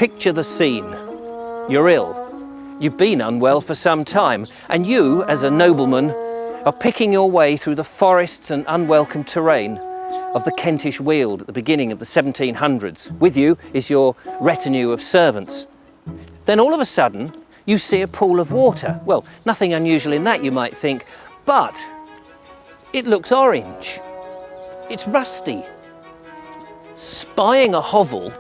Picture the scene. You're ill. You've been unwell for some time, and you, as a nobleman, are picking your way through the forests and unwelcome terrain of the Kentish Weald at the beginning of the 1700s. With you is your retinue of servants. Then all of a sudden, you see a pool of water. Well, nothing unusual in that, you might think, but it looks orange. It's rusty. Spying a hovel,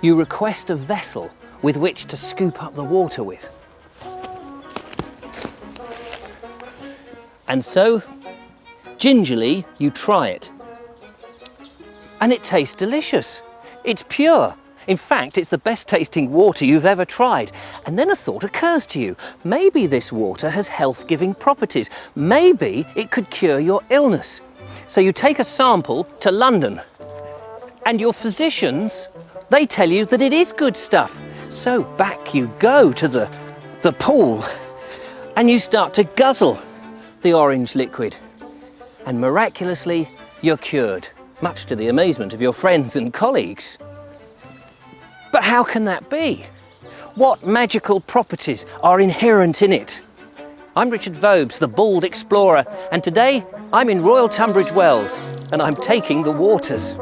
you request a vessel with which to scoop up the water with. And so, gingerly, you try it. And it tastes delicious. It's pure. In fact, it's the best tasting water you've ever tried. And then a thought occurs to you. Maybe this water has health-giving properties. Maybe it could cure your illness. So you take a sample to London. And your physicians, they tell you that it is good stuff. So back you go to the pool. And you start to guzzle the orange liquid. And miraculously, you're cured, much to the amazement of your friends and colleagues. But how can that be? What magical properties are inherent in it? I'm Richard Vobes, the bald explorer, and today I'm in Royal Tunbridge Wells, and I'm taking the waters.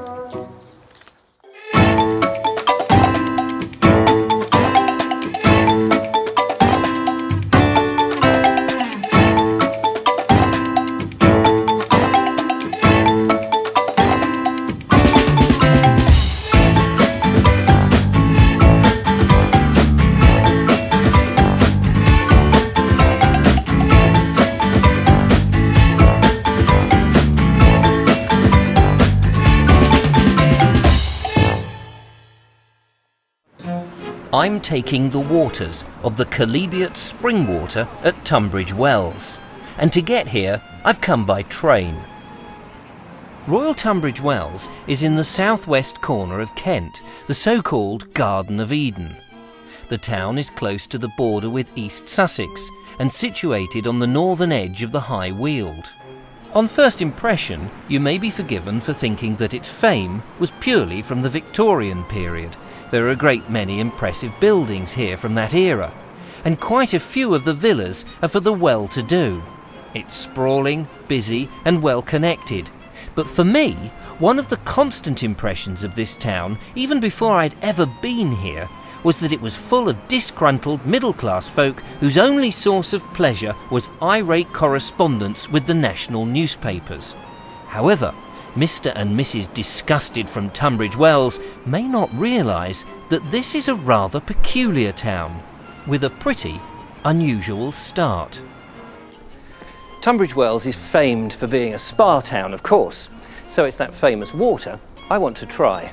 I'm taking the waters of the Chalybeate spring water at Tunbridge Wells, and to get here I've come by train. Royal Tunbridge Wells is in the southwest corner of Kent, the so-called Garden of Eden. The town is close to the border with East Sussex and situated on the northern edge of the High Weald. On first impression, you may be forgiven for thinking that its fame was purely from the Victorian period. There are a great many impressive buildings here from that era, and quite a few of the villas are for the well-to-do. It's sprawling, busy and well-connected. But for me, one of the constant impressions of this town, even before I'd ever been here, was that it was full of disgruntled middle-class folk whose only source of pleasure was irate correspondence with the national newspapers. However, Mr. and Mrs. Disgusted from Tunbridge Wells may not realise that this is a rather peculiar town, with a pretty unusual start. Tunbridge Wells is famed for being a spa town, of course, so it's that famous water I want to try.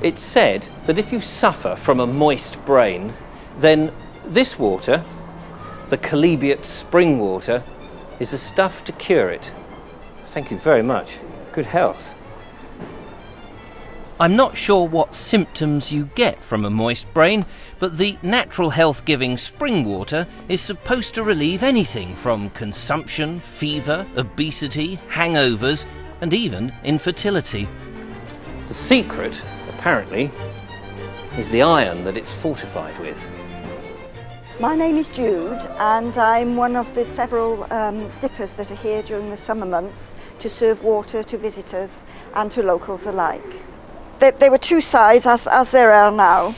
It's said that if you suffer from a moist brain, then this water, the Chalybeate spring water, is the stuff to cure it. Thank you very much. Good health. I'm not sure what symptoms you get from a moist brain, but the natural health-giving spring water is supposed to relieve anything from consumption, fever, obesity, hangovers, and even infertility. The secret, apparently, is the iron that it's fortified with. My name is Jude, and I'm one of the several dippers that are here during the summer months to serve water to visitors and to locals alike. There were two sides, as there are now.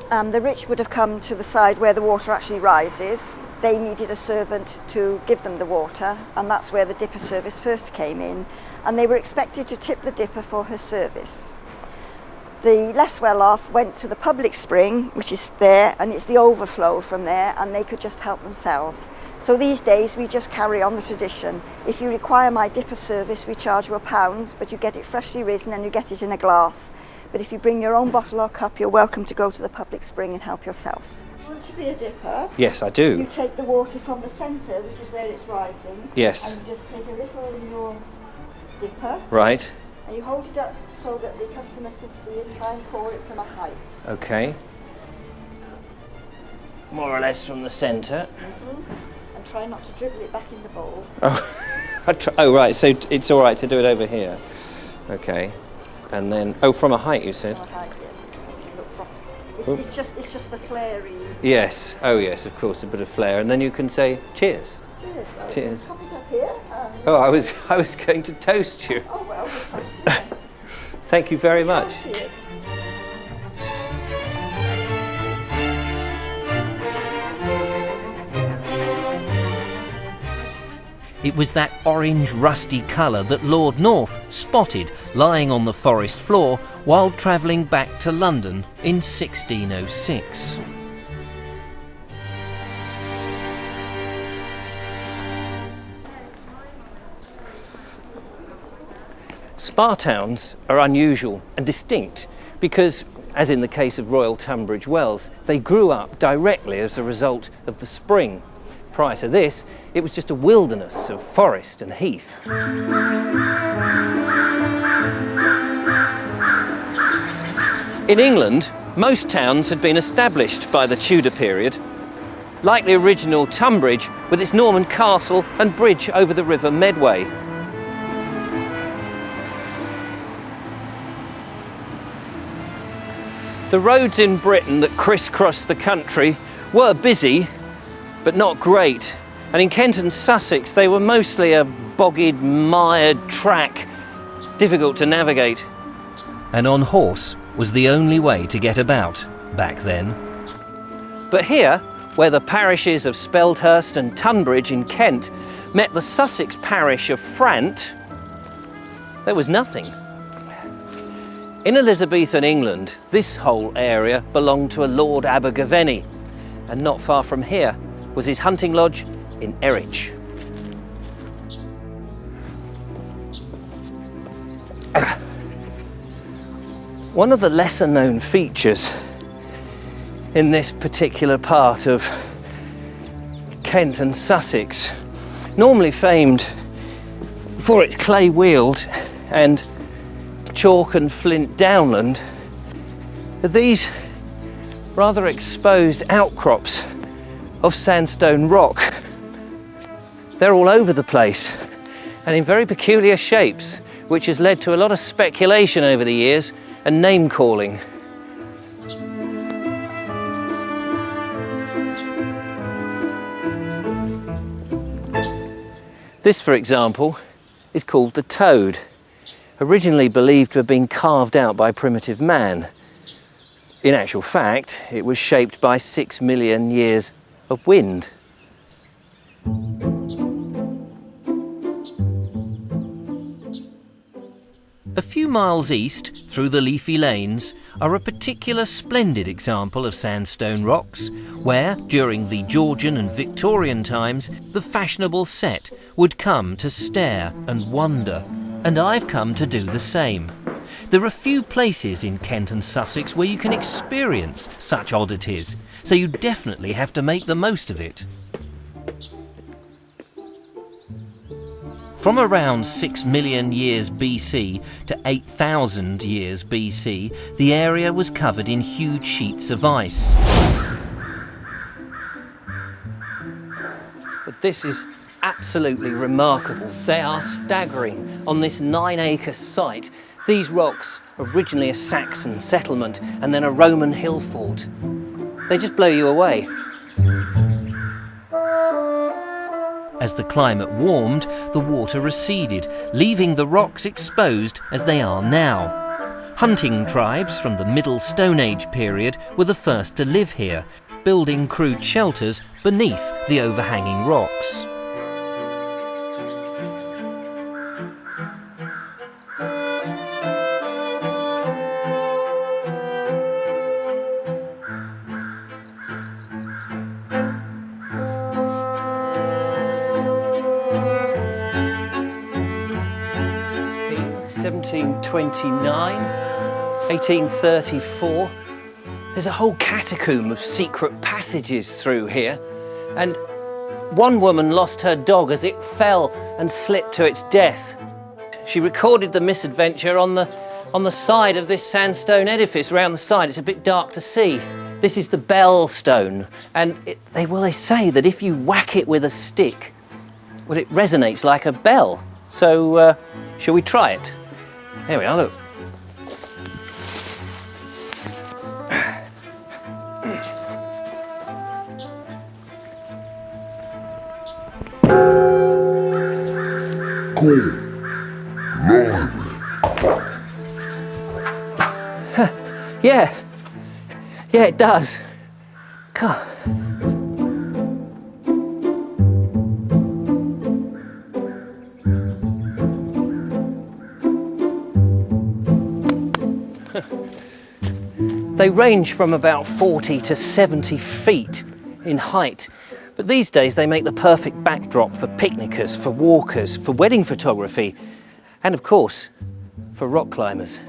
The rich would have come to the side where the water actually rises. They needed a servant to give them the water, and that's where the dipper service first came in, and they were expected to tip the dipper for her service. The less well off went to the public spring, which is there, and it's the overflow from there, and they could just help themselves. So these days we just carry on the tradition. If you require my dipper service, we charge you £1, but you get it freshly risen and you get it in a glass. But if you bring your own bottle or cup, you're welcome to go to the public spring and help yourself. You want to be a dipper? Yes, I do. You take the water from the centre, which is where it's rising. Yes. And you just take a little in your dipper. Right. And you hold it up so that the customers can see it, try and pour it from a height. Okay. More or less from the centre. And try not to dribble it back in the bowl. Oh, right, so it's all right to do it over here. Okay. And then, from a height, you said? From a height, yes. It makes it look from. It's just the flary. Yes. Oh, yes, of course, a bit of flair. And then you can say, cheers. Cheers. Cheers. Pop it up here. Oh, I was going to toast you. Oh, well, we'll toast you then. Thank you very much. Toast you. It was that orange rusty colour that Lord North spotted lying on the forest floor while travelling back to London in 1606. Spa towns are unusual and distinct because, as in the case of Royal Tunbridge Wells, they grew up directly as a result of the spring. Prior to this, it was just a wilderness of forest and heath. In England, most towns had been established by the Tudor period, like the original Tunbridge with its Norman castle and bridge over the River Medway. The roads in Britain that crisscrossed the country were busy, but not great. And in Kent and Sussex, they were mostly a bogged, mired track, difficult to navigate. And on horse was the only way to get about back then. But here, where the parishes of Speldhurst and Tunbridge in Kent met the Sussex parish of Frant, there was nothing. In Elizabethan England, this whole area belonged to a Lord Abergavenny, and not far from here was his hunting lodge in Erich. One of the lesser known features in this particular part of Kent and Sussex, normally famed for its clay weald and chalk and flint downland, are these rather exposed outcrops of sandstone rock. They're all over the place and in very peculiar shapes, which has led to a lot of speculation over the years and name calling. This, for example, is called the toad, originally believed to have been carved out by primitive man. In actual fact, it was shaped by 6 million years of wind. A few miles east, through the leafy lanes, are a particular splendid example of sandstone rocks, where, during the Georgian and Victorian times, the fashionable set would come to stare and wonder, and I've come to do the same. There are few places in Kent and Sussex where you can experience such oddities, so you definitely have to make the most of it. From around 6 million years BC to 8,000 years BC, the area was covered in huge sheets of ice. But this is absolutely remarkable. They are staggering on this 9-acre site. These rocks, originally a Saxon settlement and then a Roman hill fort. They just blow you away. As the climate warmed, the water receded, leaving the rocks exposed as they are now. Hunting tribes from the Middle Stone Age period were the first to live here, building crude shelters beneath the overhanging rocks. In 1729, 1834, there's a whole catacomb of secret passages through here, and one woman lost her dog as it fell and slipped to its death. She recorded the misadventure on the side of this sandstone edifice round the side. It's a bit dark to see. This is the bell stone, and they say that if you whack it with a stick, well, it resonates like a bell. So, shall we try it? Here we are, look. Yeah, it does. God. They range from about 40 to 70 feet in height, but these days they make the perfect backdrop for picnickers, for walkers, for wedding photography, and of course, for rock climbers.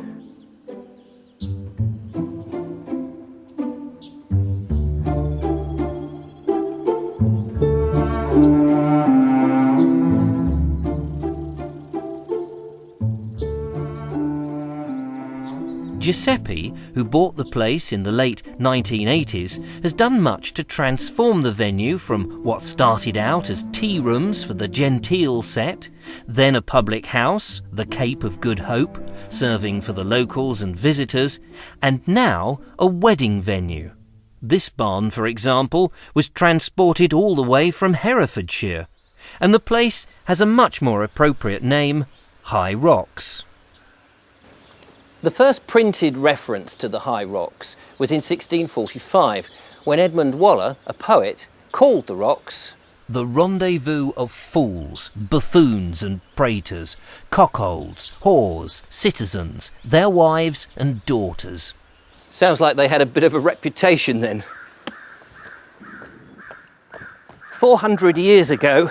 Giuseppe, who bought the place in the late 1980s, has done much to transform the venue from what started out as tea rooms for the genteel set, then a public house, the Cape of Good Hope, serving for the locals and visitors, and now a wedding venue. This barn, for example, was transported all the way from Herefordshire, and the place has a much more appropriate name, High Rocks. The first printed reference to the High Rocks was in 1645, when Edmund Waller, a poet, called the rocks the rendezvous of fools, buffoons and praetors, cockholds, whores, citizens, their wives and daughters. Sounds like they had a bit of a reputation then. 400 years ago,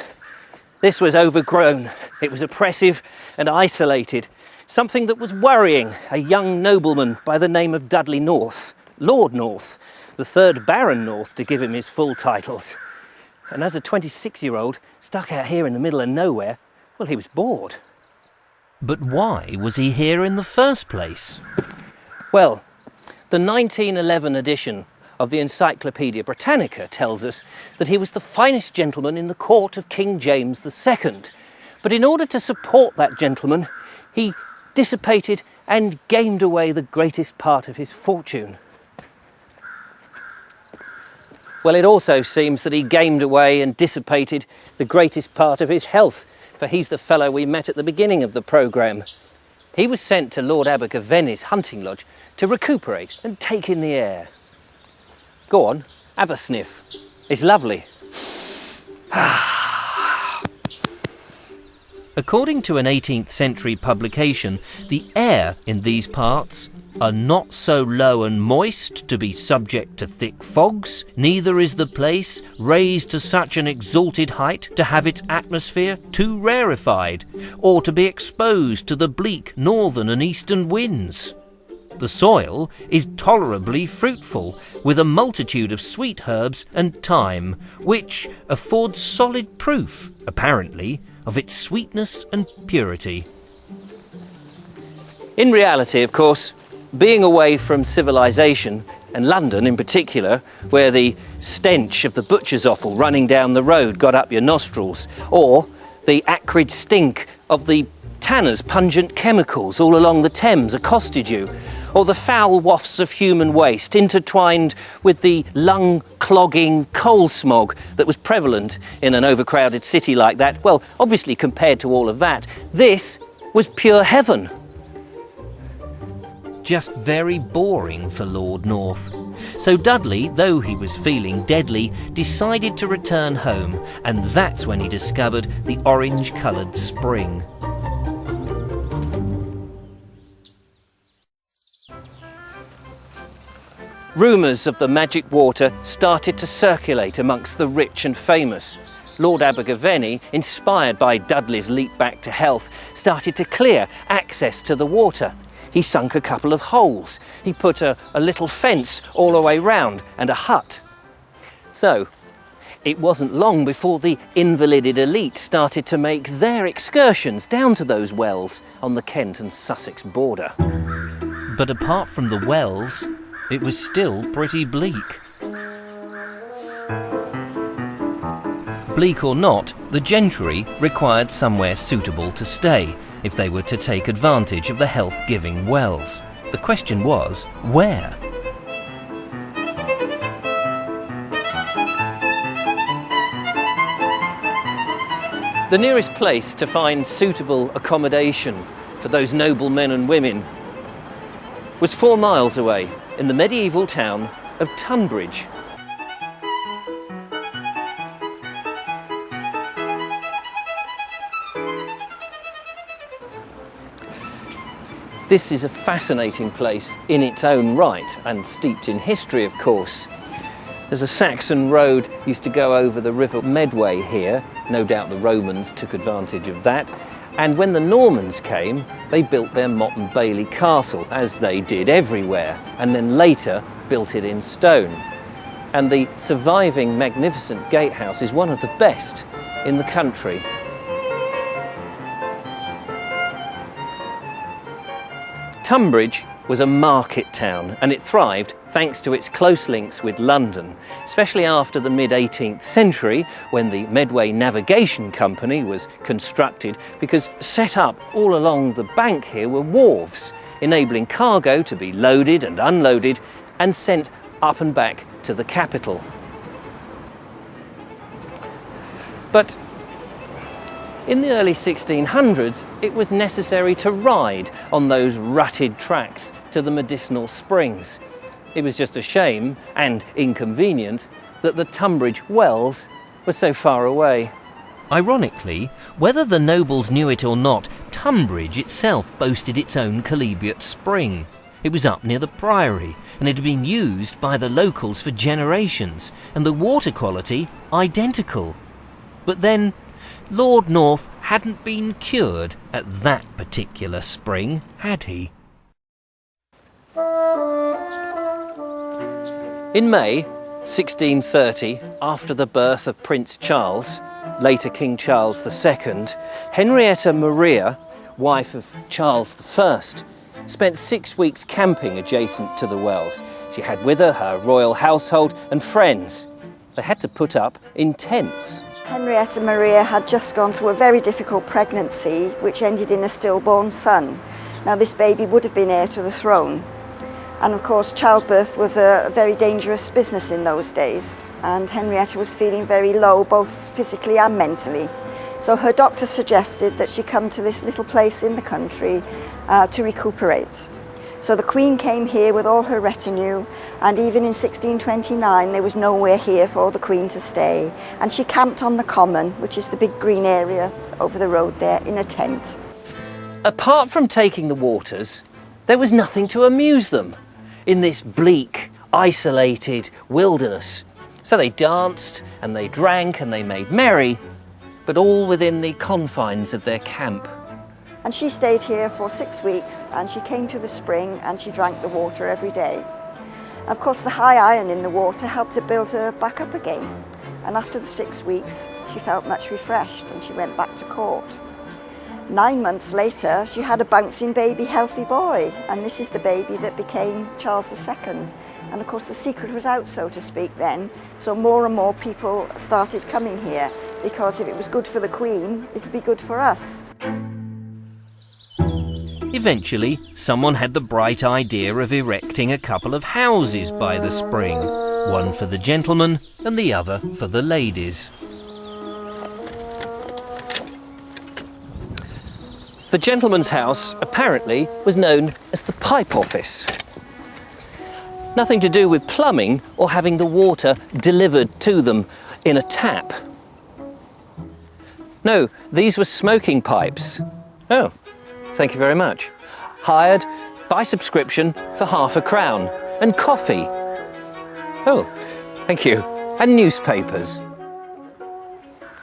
this was overgrown. It was oppressive and isolated. Something that was worrying a young nobleman by the name of Dudley North, Lord North, the third Baron North to give him his full titles. And as a 26-year-old stuck out here in the middle of nowhere, well, he was bored. But why was he here in the first place? Well, the 1911 edition of the Encyclopaedia Britannica tells us that he was the finest gentleman in the court of King James II. But in order to support that gentleman, he dissipated and gamed away the greatest part of his fortune. Well, it also seems that he gamed away and dissipated the greatest part of his health, for he's the fellow we met at the beginning of the programme. He was sent to Lord Abergavenny's hunting lodge to recuperate and take in the air. Go on, have a sniff. It's lovely. According to an 18th century publication, the air in these parts are not so low and moist to be subject to thick fogs, neither is the place raised to such an exalted height to have its atmosphere too rarefied, or to be exposed to the bleak northern and eastern winds. The soil is tolerably fruitful, with a multitude of sweet herbs and thyme, which affords solid proof, apparently, of its sweetness and purity. In reality, of course, being away from civilization, and London in particular, where the stench of the butcher's offal running down the road got up your nostrils, or the acrid stink of the tanner's pungent chemicals all along the Thames accosted you, or the foul wafts of human waste intertwined with the lung-clogging coal smog that was prevalent in an overcrowded city like that, well, obviously compared to all of that, this was pure heaven. Just very boring for Lord North. So Dudley, though he was feeling deadly, decided to return home, and that's when he discovered the orange-coloured spring. Rumours of the magic water started to circulate amongst the rich and famous. Lord Abergavenny, inspired by Dudley's leap back to health, started to clear access to the water. He sunk a couple of holes. He put a little fence all the way round and a hut. So, it wasn't long before the invalided elite started to make their excursions down to those wells on the Kent and Sussex border. But apart from the wells, it was still pretty bleak. Bleak or not, the gentry required somewhere suitable to stay if they were to take advantage of the health-giving wells. The question was, where? The nearest place to find suitable accommodation for those noble men and women was 4 miles away in the medieval town of Tunbridge. This is a fascinating place in its own right, and steeped in history, of course. There's a Saxon road used to go over the River Medway here. No doubt the Romans took advantage of that. And when the Normans came, they built their Motte and Bailey castle, as they did everywhere, and then later built it in stone. And the surviving magnificent gatehouse is one of the best in the country. Tunbridge was a market town, and it thrived thanks to its close links with London, especially after the mid-18th century when the Medway Navigation Company was constructed, because set up all along the bank here were wharves, enabling cargo to be loaded and unloaded and sent up and back to the capital. But in the early 1600s, it was necessary to ride on those rutted tracks to the medicinal springs. It was just a shame and inconvenient that the Tunbridge wells were so far away. Ironically, whether the nobles knew it or not, Tunbridge itself boasted its own Chalybeate spring. It was up near the Priory, and it had been used by the locals for generations, and the water quality identical. But then, Lord North hadn't been cured at that particular spring, had he? In May 1630, after the birth of Prince Charles, later King Charles II, Henrietta Maria, wife of Charles I, spent 6 weeks camping adjacent to the wells. She had with her royal household and friends. They had to put up in tents. Henrietta Maria had just gone through a very difficult pregnancy which ended in a stillborn son. Now this baby would have been heir to the throne, and of course childbirth was a very dangerous business in those days, and Henrietta was feeling very low both physically and mentally. So her doctor suggested that she come to this little place in the country to recuperate. So the Queen came here with all her retinue, and even in 1629 there was nowhere here for the Queen to stay, and she camped on the common, which is the big green area over the road there, in a tent. Apart from taking the waters, there was nothing to amuse them in this bleak, isolated wilderness. So they danced and they drank and they made merry, but all within the confines of their camp. And she stayed here for 6 weeks, and she came to the spring and she drank the water every day. Of course, the high iron in the water helped to build her back up again. And after the 6 weeks, she felt much refreshed and she went back to court. 9 months later, she had a bouncing baby, healthy boy, and this is the baby that became Charles II. And of course, the secret was out, so to speak, then. So more and more people started coming here, because if it was good for the Queen, it'd be good for us. Eventually, someone had the bright idea of erecting a couple of houses by the spring, one for the gentlemen and the other for the ladies. The gentleman's house, apparently, was known as the pipe office. Nothing to do with plumbing or having the water delivered to them in a tap. No, these were smoking pipes. Oh. Thank you very much. Hired by subscription for £0.50, and coffee. Oh, thank you. And newspapers.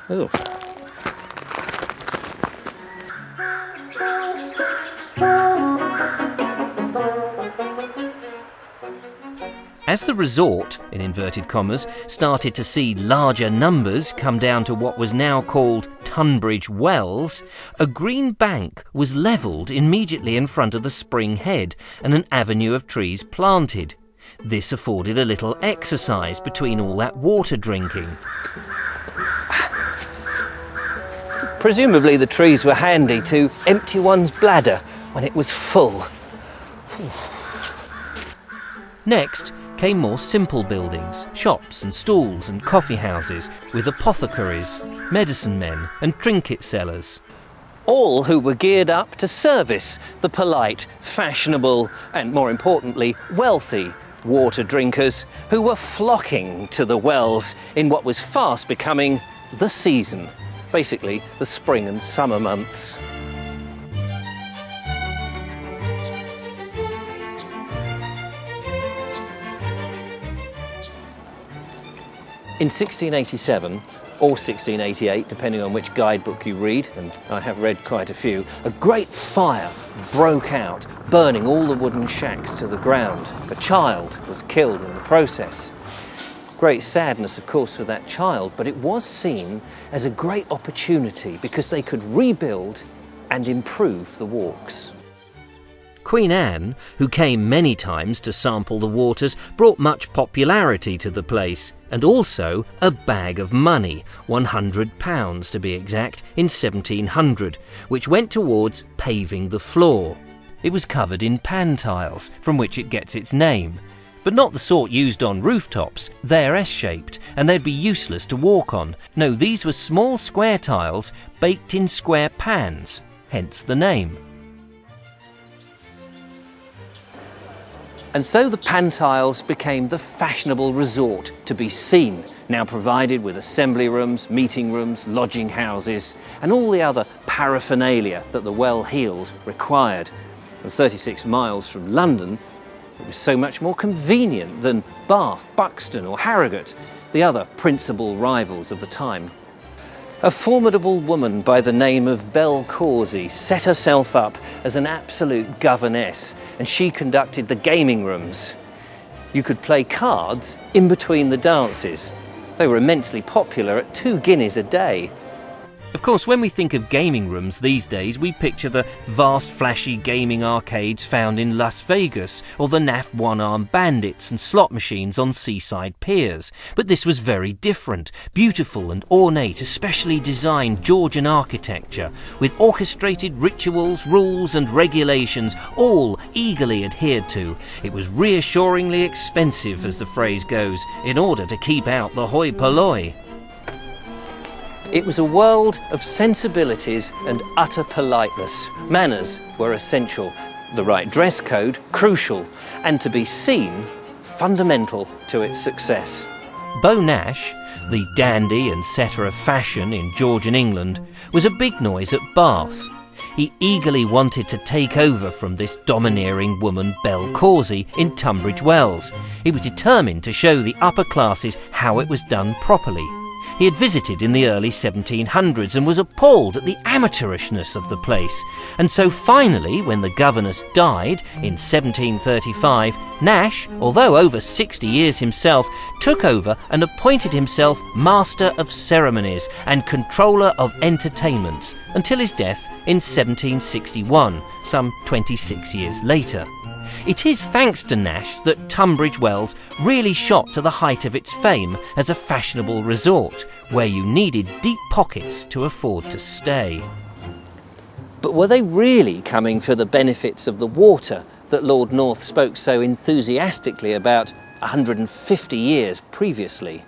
Oh. As the resort, in inverted commas, started to see larger numbers come down to what was now called Tunbridge Wells, a green bank was levelled immediately in front of the spring head and an avenue of trees planted. This afforded a little exercise between all that water drinking. Presumably the trees were handy to empty one's bladder when it was full. Next came more simple buildings, shops and stalls and coffee houses with apothecaries, medicine men and trinket sellers. All who were geared up to service the polite, fashionable and, more importantly, wealthy water drinkers who were flocking to the wells in what was fast becoming the season, basically the spring and summer months. In 1687, or 1688, depending on which guidebook you read, and I have read quite a few, a great fire broke out, burning all the wooden shacks to the ground. A child was killed in the process. Great sadness, of course, for that child, but it was seen as a great opportunity because they could rebuild and improve the walks. Queen Anne, who came many times to sample the waters, brought much popularity to the place, and also a bag of money, £100 to be exact, in 1700, which went towards paving the floor. It was covered in pan tiles, from which it gets its name, but not the sort used on rooftops. They're S-shaped, and they'd be useless to walk on. No, these were small square tiles baked in square pans, hence the name. And so the pan tiles became the fashionable resort to be seen, now provided with assembly rooms, meeting rooms, lodging houses, and all the other paraphernalia that the well-heeled required. And 36 miles from London, it was so much more convenient than Bath, Buxton or Harrogate, the other principal rivals of the time. A formidable woman by the name of Belle Causey set herself up as an absolute governess, and she conducted the gaming rooms. You could play cards in between the dances. They were immensely popular at 2 guineas a day. Of course, when we think of gaming rooms these days, we picture the vast flashy gaming arcades found in Las Vegas, or the naff one-arm bandits and slot machines on seaside piers. But this was very different, beautiful and ornate, especially designed Georgian architecture, with orchestrated rituals, rules and regulations, all eagerly adhered to. It was reassuringly expensive, as the phrase goes, in order to keep out the hoi polloi. It was a world of sensibilities and utter politeness. Manners were essential, the right dress code crucial, and to be seen fundamental to its success. Beau Nash, the dandy and setter of fashion in Georgian England, was a big noise at Bath. He eagerly wanted to take over from this domineering woman Belle Causey in Tunbridge Wells. He was determined to show the upper classes how it was done properly. He had visited in the early 1700s and was appalled at the amateurishness of the place. And so finally, when the governess died in 1735, Nash, although over 60 years himself, took over and appointed himself Master of Ceremonies and Controller of Entertainments until his death in 1761, some 26 years later. It is thanks to Nash that Tunbridge Wells really shot to the height of its fame as a fashionable resort, where you needed deep pockets to afford to stay. But were they really coming for the benefits of the water that Lord North spoke so enthusiastically about 150 years previously?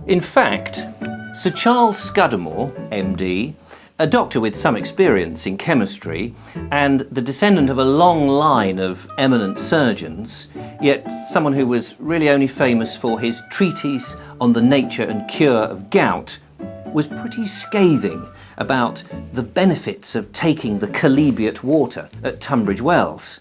In fact, Sir Charles Scudamore, MD, a doctor with some experience in chemistry and the descendant of a long line of eminent surgeons, yet someone who was really only famous for his treatise on the nature and cure of gout, was pretty scathing about the benefits of taking the Kal-eeb-ee-ot water at Tunbridge Wells.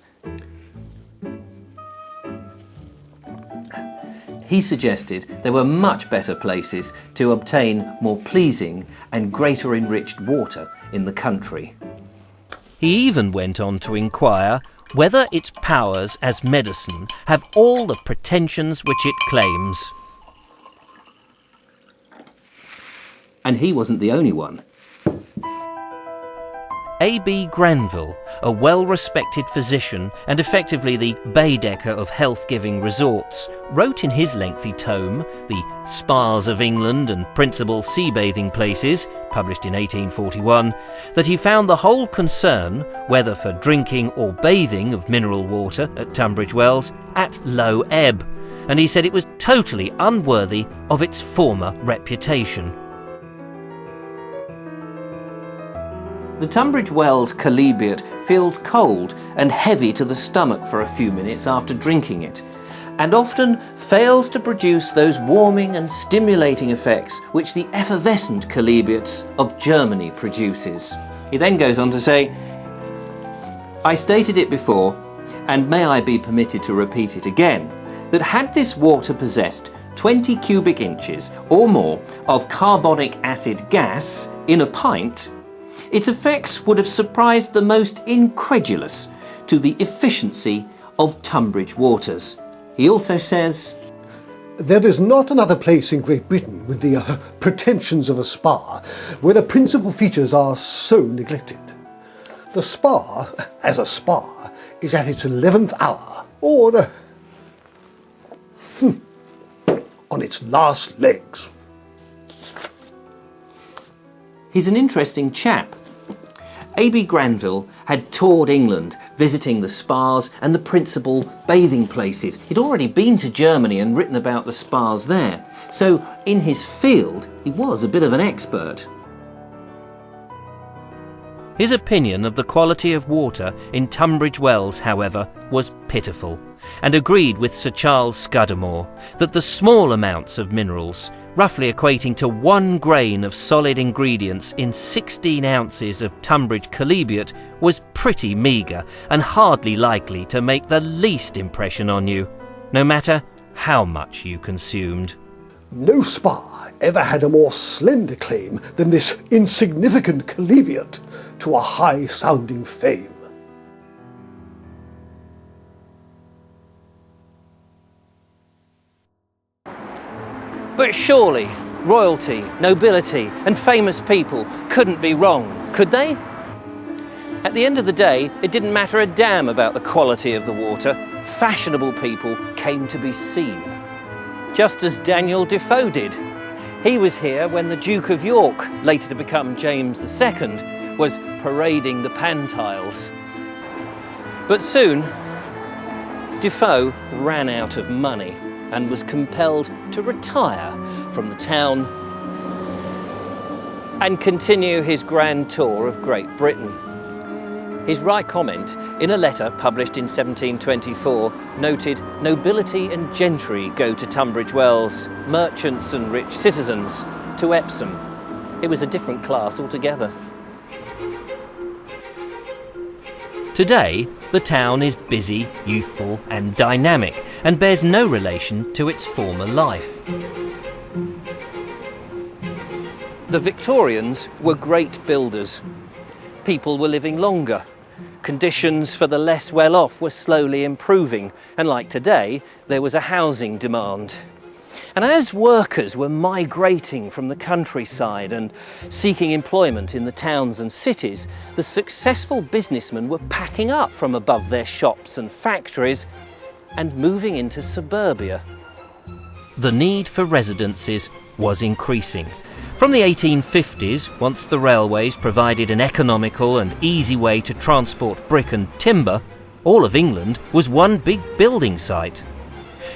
He suggested there were much better places to obtain more pleasing and greater enriched water in the country. He even went on to inquire whether its powers as medicine have all the pretensions which it claims. And he wasn't the only one. A.B. Granville, a well-respected physician and effectively the Baedeker of health-giving resorts, wrote in his lengthy tome, The Spas of England and Principal Sea-Bathing Places, published in 1841, that he found the whole concern, whether for drinking or bathing of mineral water at Tunbridge Wells, at low ebb, and he said it was totally unworthy of its former reputation. The Tunbridge Wells Chalybeate feels cold and heavy to the stomach for a few minutes after drinking it, and often fails to produce those warming and stimulating effects which the effervescent chalybeates of Germany produces. He then goes on to say, I stated it before, and may I be permitted to repeat it again, that had this water possessed 20 cubic inches or more of carbonic acid gas in a pint, its effects would have surprised the most incredulous to the efficiency of Tunbridge waters. He also says, There is not another place in Great Britain with the pretensions of a spa where the principal features are so neglected. The spa, as a spa, is at its 11th hour, or on its last legs. He's an interesting chap. A.B. Granville had toured England, visiting the spas and the principal bathing places. He'd already been to Germany and written about the spas there, so in his field he was a bit of an expert. His opinion of the quality of water in Tunbridge Wells, however, was pitiful, and agreed with Sir Charles Scudamore that the small amounts of minerals, roughly equating to 1 grain of solid ingredients in 16 ounces of Tunbridge chalybeate, was pretty meagre and hardly likely to make the least impression on you, no matter how much you consumed. No spa ever had a more slender claim than this insignificant chalybeate to a high-sounding fame. But surely royalty, nobility and famous people couldn't be wrong, could they? At the end of the day, it didn't matter a damn about the quality of the water. Fashionable people came to be seen. Just as Daniel Defoe did. He was here when the Duke of York, later to become James II, was parading the Pantiles. But soon, Defoe ran out of money and was compelled to retire from the town and continue his grand tour of Great Britain. His wry comment in a letter published in 1724 noted nobility and gentry go to Tunbridge Wells, merchants and rich citizens to Epsom. It was a different class altogether. Today, the town is busy, youthful and dynamic and bears no relation to its former life. The Victorians were great builders. People were living longer. Conditions for the less well-off were slowly improving, and like today, there was a housing demand. And as workers were migrating from the countryside and seeking employment in the towns and cities, the successful businessmen were packing up from above their shops and factories and moving into suburbia. The need for residences was increasing. From the 1850s, once the railways provided an economical and easy way to transport brick and timber, all of England was one big building site.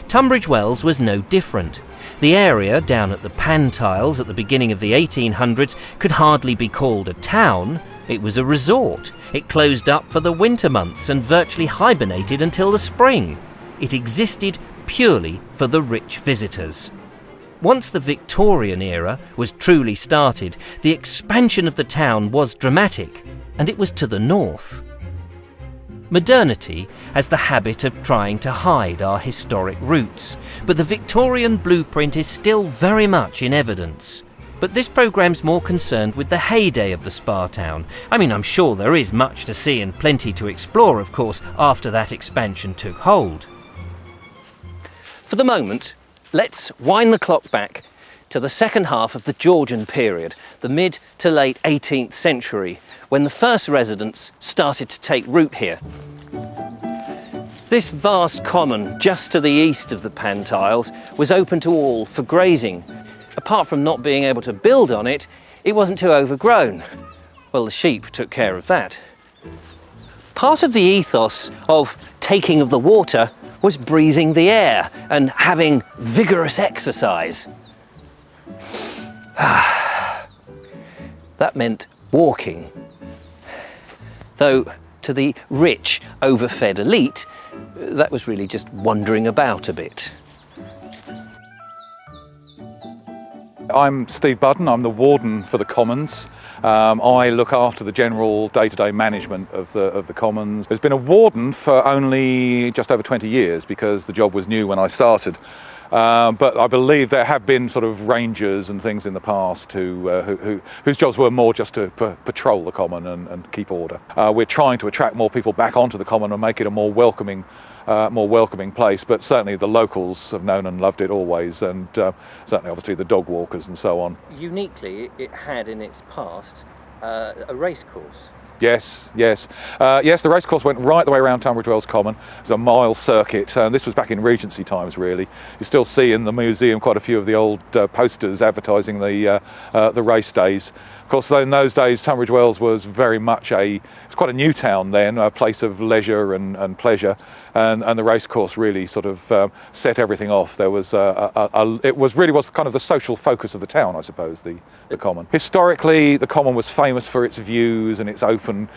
Tunbridge Wells was no different. The area down at the Pantiles at the beginning of the 1800s could hardly be called a town. It was a resort. It closed up for the winter months and virtually hibernated until the spring. It existed purely for the rich visitors. Once the Victorian era was truly started, the expansion of the town was dramatic, and it was to the north. Modernity has the habit of trying to hide our historic roots, but the Victorian blueprint is still very much in evidence. But this programme's more concerned with the heyday of the spa town. I mean, I'm sure there is much to see and plenty to explore, of course, after that expansion took hold. For the moment, let's wind the clock back to the second half of the Georgian period, the mid to late 18th century, when the first residents started to take root here. This vast common just to the east of the Pantiles was open to all for grazing. Apart from not being able to build on it, it wasn't too overgrown. Well, the sheep took care of that. Part of the ethos of taking of the water was breathing the air and having vigorous exercise. That meant walking. Though to the rich, overfed elite, that was really just wandering about a bit. I'm Steve Budden, I'm the warden for the Commons. I look after the general day-to-day management of the Commons. There's been a warden for only just over 20 years because the job was new when I started. But I believe there have been sort of rangers and things in the past whose jobs were more just to patrol the common and keep order. We're trying to attract more people back onto the common and make it a more welcoming place, but certainly the locals have known and loved it always, and certainly obviously the dog walkers and so on. Uniquely, it had in its past a racecourse. Yes. The racecourse went right the way around Tunbridge Wells Common. It was a mile circuit, and this was back in Regency times, really. You still see in the museum quite a few of the old posters advertising the race days. Of course, in those days, Tunbridge Wells was very much it was quite a new town then, a place of leisure and pleasure, and the racecourse really sort of set everything off. There was it was kind of the social focus of the town, I suppose, the common. Historically, the common was famous for its views and its open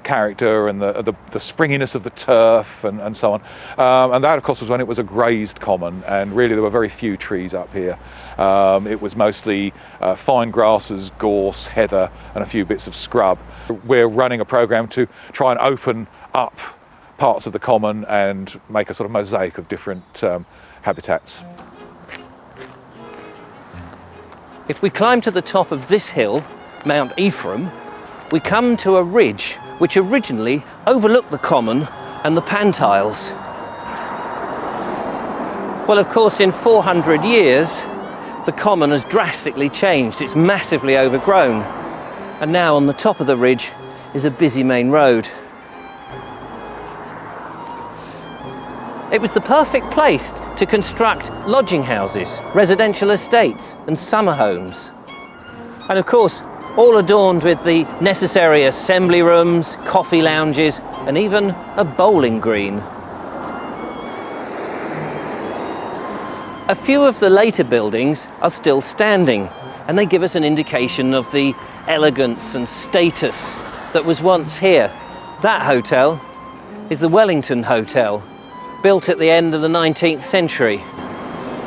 character and the springiness of the turf and so on. And that, of course, was when it was a grazed common, and really there were very few trees up here. It was mostly fine grasses, gorse, heather, and a few bits of scrub. We're running a program to try and open up parts of the common and make a sort of mosaic of different habitats. If we climb to the top of this hill, Mount Ephraim, we come to a ridge which originally overlooked the common and the Pantiles. Well, of course, in 400 years, the common has drastically changed. It's massively overgrown. And now on the top of the ridge is a busy main road. It was the perfect place to construct lodging houses, residential estates and summer homes. And of course, all adorned with the necessary assembly rooms, coffee lounges and even a bowling green. A few of the later buildings are still standing, and they give us an indication of the elegance and status that was once here. That hotel is the Wellington Hotel, built at the end of the 19th century.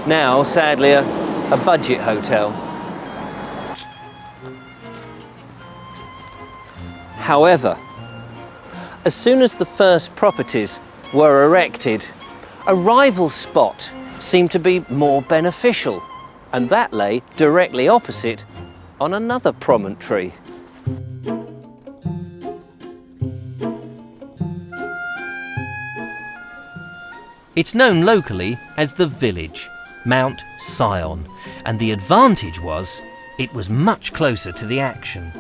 Now, sadly, a budget hotel. However, as soon as the first properties were erected, a rival spot seemed to be more beneficial, and that lay directly opposite on another promontory. It's known locally as the village, Mount Sion, and the advantage was it was much closer to the action.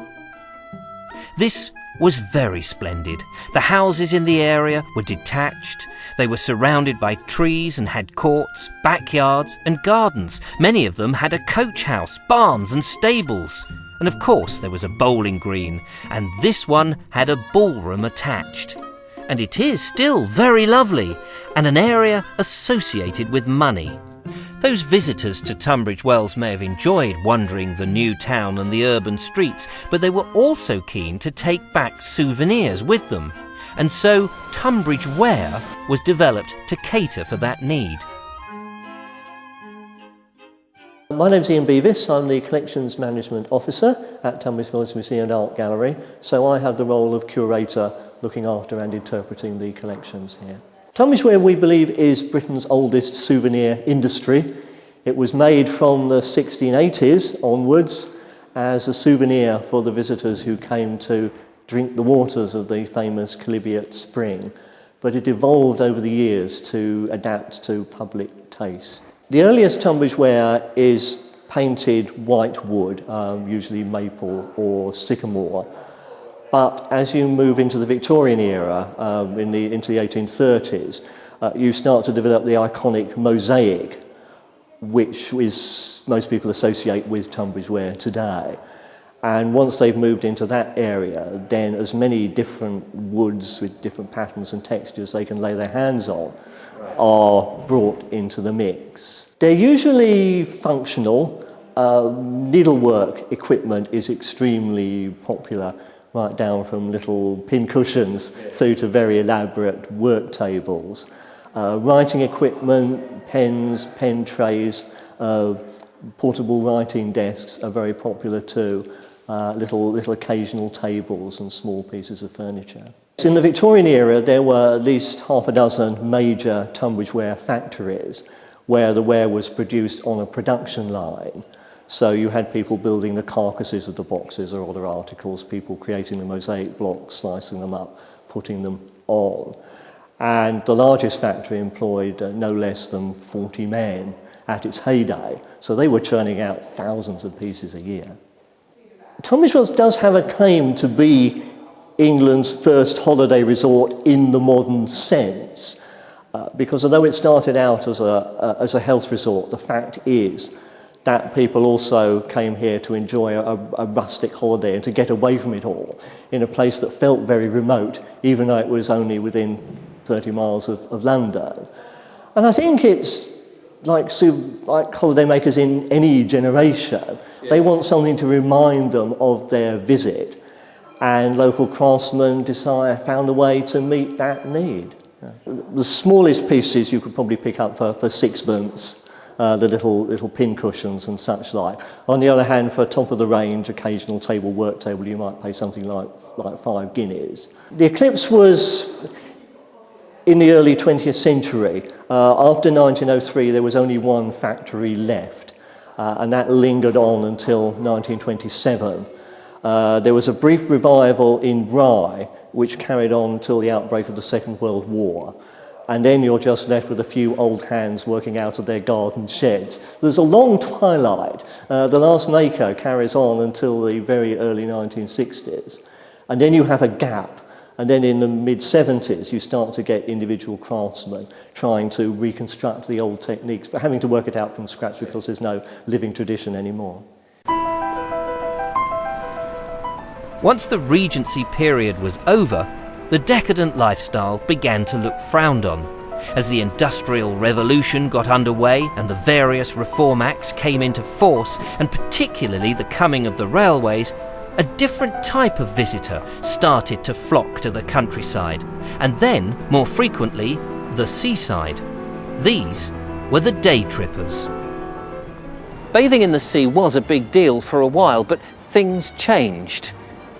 This was very splendid. The houses in the area were detached. They were surrounded by trees and had courts, backyards and gardens. Many of them had a coach house, barns and stables. And of course there was a bowling green, and this one had a ballroom attached. And it is still very lovely, and an area associated with money. Those visitors to Tunbridge Wells may have enjoyed wandering the new town and the urban streets, but they were also keen to take back souvenirs with them. And so Tunbridge Ware was developed to cater for that need. My name's Ian Beavis. I'm the Collections Management Officer at Tunbridge Wells Museum and Art Gallery, so I have the role of curator, looking after and interpreting the collections here. Tunbridge Ware, we believe, is Britain's oldest souvenir industry. It was made from the 1680s onwards as a souvenir for the visitors who came to drink the waters of the famous Chalybeate spring, but it evolved over the years to adapt to public taste. The earliest Tunbridge ware is painted white wood, usually maple or sycamore, but as you move into the Victorian era, into the 1830s, you start to develop the iconic mosaic, which most people associate with Tunbridge ware today. And once they've moved into that area, then as many different woods with different patterns and textures they can lay their hands on are brought into the mix. They're usually functional. Needlework equipment is extremely popular, right down from little pin cushions through to very elaborate work tables. Writing equipment, pens, pen trays, portable writing desks are very popular too. Little occasional tables and small pieces of furniture. So in the Victorian era, there were at least half a dozen major Tunbridge ware factories where the ware was produced on a production line. So you had people building the carcasses of the boxes or other articles, people creating the mosaic blocks, slicing them up, putting them on. And the largest factory employed no less than 40 men at its heyday. So they were churning out thousands of pieces a year. Tunbridge Wells does have a claim to be England's first holiday resort in the modern sense, because although it started out as a health resort, the fact is that people also came here to enjoy a rustic holiday and to get away from it all in a place that felt very remote, even though it was only within 30 miles of London. And I think it's like holidaymakers in any generation. They want something to remind them of their visit, and local craftsmen found a way to meet that need. The smallest pieces you could probably pick up for sixpence, the little pin cushions and such like. On the other hand, for top of the range, occasional work table, you might pay something like 5 guineas. The eclipse was in the early 20th century. After 1903, there was only one factory left, and that lingered on until 1927. There was a brief revival in Rye, which carried on until the outbreak of the Second World War. And then you're just left with a few old hands working out of their garden sheds. There's a long twilight. The last maker carries on until the very early 1960s. And then you have a gap. And then in the mid-70s, you start to get individual craftsmen trying to reconstruct the old techniques, but having to work it out from scratch because there's no living tradition anymore. Once the Regency period was over, the decadent lifestyle began to look frowned on. As the Industrial Revolution got underway and the various Reform Acts came into force, and particularly the coming of the railways, a different type of visitor started to flock to the countryside, and then, more frequently, the seaside. These were the day trippers. Bathing in the sea was a big deal for a while, but things changed.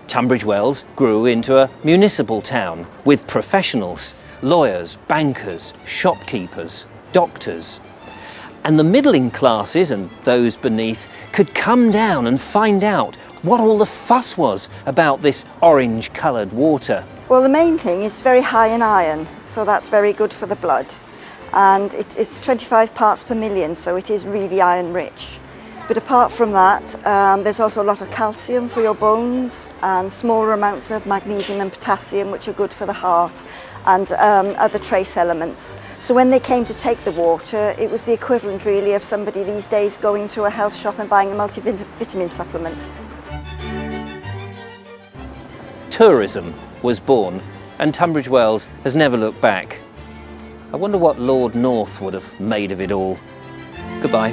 Tunbridge Wells grew into a municipal town with professionals, lawyers, bankers, shopkeepers, doctors. And the middling classes and those beneath could come down and find out what all the fuss was about this orange-coloured water. Well, the main thing is very high in iron, so that's very good for the blood. And it's 25 parts per million, so it is really iron-rich. But apart from that, there's also a lot of calcium for your bones and smaller amounts of magnesium and potassium, which are good for the heart, and other trace elements. So when they came to take the water, it was the equivalent really of somebody these days going to a health shop and buying a multivitamin supplement. Tourism was born, and Tunbridge Wells has never looked back. I wonder what Lord North would have made of it all. Goodbye.